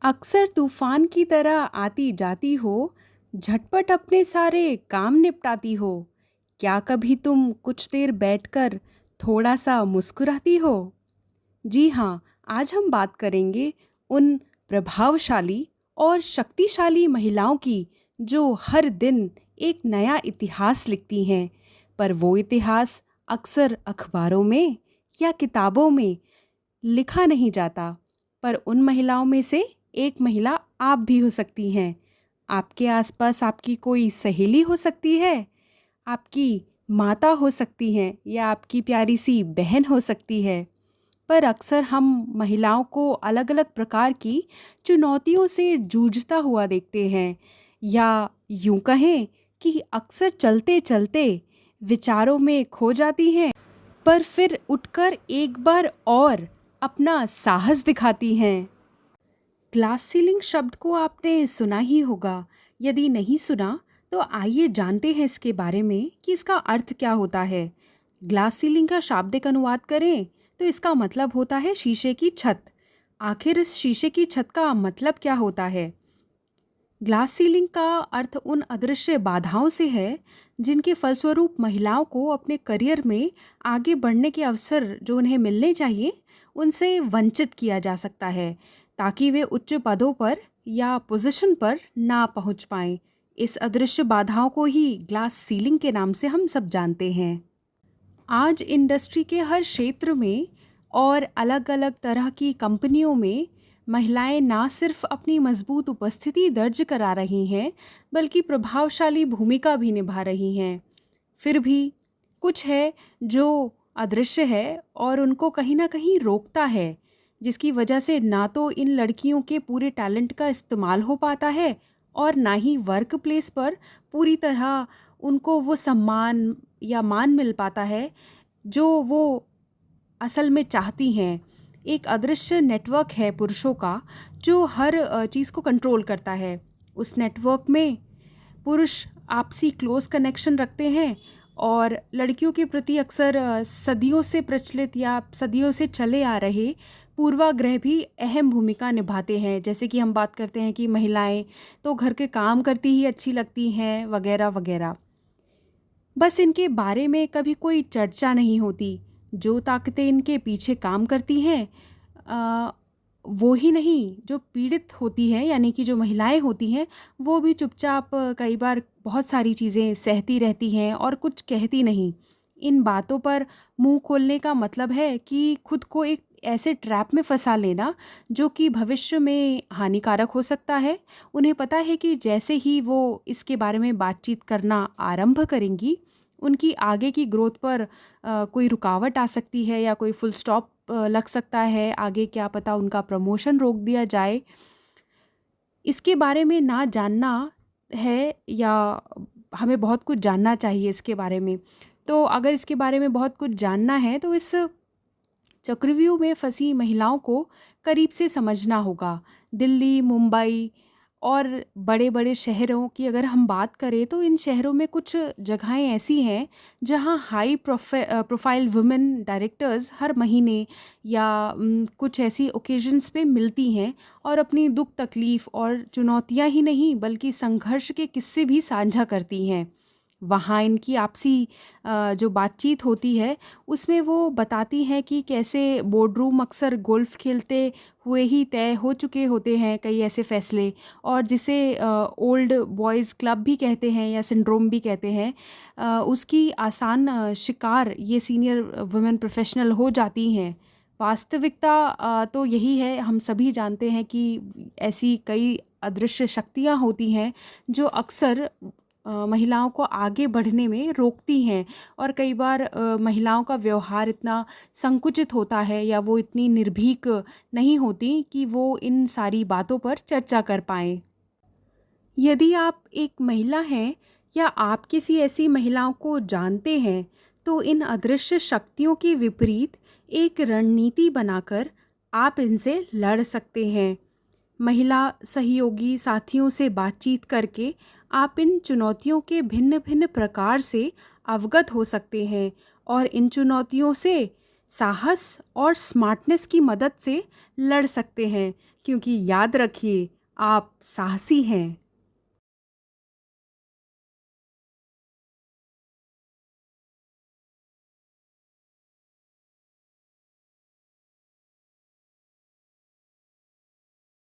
अक्सर तूफान की तरह आती जाती हो, झटपट अपने सारे काम निपटाती हो। क्या कभी तुम कुछ देर बैठकर थोड़ा सा मुस्कुराती हो? जी हाँ, आज हम बात करेंगे उन प्रभावशाली और शक्तिशाली महिलाओं की जो हर दिन एक नया इतिहास लिखती हैं। पर वो इतिहास अक्सर अखबारों में या किताबों में लिखा नहीं जाता। पर उन महिलाओं में से एक महिला आप भी हो सकती हैं। आपके आसपास आपकी कोई सहेली हो सकती है, आपकी माता हो सकती हैं या आपकी प्यारी सी बहन हो सकती है। पर अक्सर हम महिलाओं को अलग अलग प्रकार की चुनौतियों से जूझता हुआ देखते हैं, या यूं कहें कि अक्सर चलते चलते विचारों में खो जाती हैं, पर फिर उठकर एक बार और अपना साहस दिखाती हैं। ग्लास सीलिंग शब्द को आपने सुना ही होगा। यदि नहीं सुना तो आइए जानते हैं इसके बारे में कि इसका अर्थ क्या होता है। ग्लास सीलिंग का शाब्दिक अनुवाद करें तो इसका मतलब होता है शीशे की छत। आखिर इस शीशे की छत का मतलब क्या होता है? ग्लास सीलिंग का अर्थ उन अदृश्य बाधाओं से है जिनके फलस्वरूप महिलाओं को अपने करियर में आगे बढ़ने के अवसर जो उन्हें मिलने चाहिए उनसे वंचित किया जा सकता है, ताकि वे उच्च पदों पर या पोजीशन पर ना पहुंच पाएं। इस अदृश्य बाधाओं को ही ग्लास सीलिंग के नाम से हम सब जानते हैं। आज इंडस्ट्री के हर क्षेत्र में और अलग अलग तरह की कंपनियों में महिलाएं ना सिर्फ अपनी मजबूत उपस्थिति दर्ज करा रही हैं, बल्कि प्रभावशाली भूमिका भी निभा रही हैं। फिर भी कुछ है जो अदृश्य है और उनको कहीं ना कहीं रोकता है, जिसकी वजह से ना तो इन लड़कियों के पूरे टैलेंट का इस्तेमाल हो पाता है और ना ही वर्क प्लेस पर पूरी तरह उनको वो सम्मान या मान मिल पाता है जो वो असल में चाहती हैं। एक अदृश्य नेटवर्क है पुरुषों का जो हर चीज़ को कंट्रोल करता है। उस नेटवर्क में पुरुष आपसी क्लोज कनेक्शन रखते हैं और लड़कियों के प्रति अक्सर सदियों से प्रचलित या सदियों से चले आ रहे पूर्वाग्रह भी अहम भूमिका निभाते हैं। जैसे कि हम बात करते हैं कि महिलाएं तो घर के काम करती ही अच्छी लगती हैं वगैरह वगैरह। बस इनके बारे में कभी कोई चर्चा नहीं होती। जो ताकतें इनके पीछे काम करती हैं वो ही नहीं, जो पीड़ित होती हैं यानी कि जो महिलाएं होती हैं वो भी चुपचाप कई बार बहुत सारी चीज़ें सहती रहती हैं और कुछ कहती नहीं। इन बातों पर मुंह खोलने का मतलब है कि खुद को एक ऐसे ट्रैप में फंसा लेना जो कि भविष्य में हानिकारक हो सकता है। उन्हें पता है कि जैसे ही वो इसके बारे में बातचीत करना आरंभ करेंगी, उनकी आगे की ग्रोथ पर कोई रुकावट आ सकती है या कोई फुल स्टॉप लग सकता है। आगे क्या पता उनका प्रमोशन रोक दिया जाए। इसके बारे में ना जानना है या हमें बहुत कुछ जानना चाहिए इसके बारे में। तो अगर इसके बारे में बहुत कुछ जानना है तो इस चक्रव्यूह में फंसी महिलाओं को करीब से समझना होगा। दिल्ली, मुंबई और बड़े बड़े शहरों की अगर हम बात करें तो इन शहरों में कुछ जगहें ऐसी हैं जहां हाई प्रोफाइल वुमेन डायरेक्टर्स हर महीने या कुछ ऐसी ओकेजन्स पे मिलती हैं और अपनी दुख तकलीफ़ और चुनौतियां ही नहीं बल्कि संघर्ष के किस्से भी साझा करती हैं। वहाँ इनकी आपसी जो बातचीत होती है उसमें वो बताती हैं कि कैसे बोर्डरूम अक्सर गोल्फ खेलते हुए ही तय हो चुके होते हैं कई ऐसे फैसले, और जिसे ओल्ड बॉयज़ क्लब भी कहते हैं या सिंड्रोम भी कहते हैं, उसकी आसान शिकार ये सीनियर वुमेन प्रोफेशनल हो जाती हैं। वास्तविकता तो यही है, हम सभी जानते हैं कि ऐसी कई अदृश्य शक्तियाँ होती हैं जो अक्सर महिलाओं को आगे बढ़ने में रोकती हैं। और कई बार महिलाओं का व्यवहार इतना संकुचित होता है या वो इतनी निर्भीक नहीं होती कि वो इन सारी बातों पर चर्चा कर पाएँ। यदि आप एक महिला हैं या आप किसी ऐसी महिलाओं को जानते हैं तो इन अदृश्य शक्तियों के विपरीत एक रणनीति बनाकर आप इनसे लड़ सकते हैं। महिला सहयोगी साथियों से बातचीत करके आप इन चुनौतियों के भिन्न भिन्न प्रकार से अवगत हो सकते हैं और इन चुनौतियों से साहस और स्मार्टनेस की मदद से लड़ सकते हैं, क्योंकि याद रखिए आप साहसी हैं।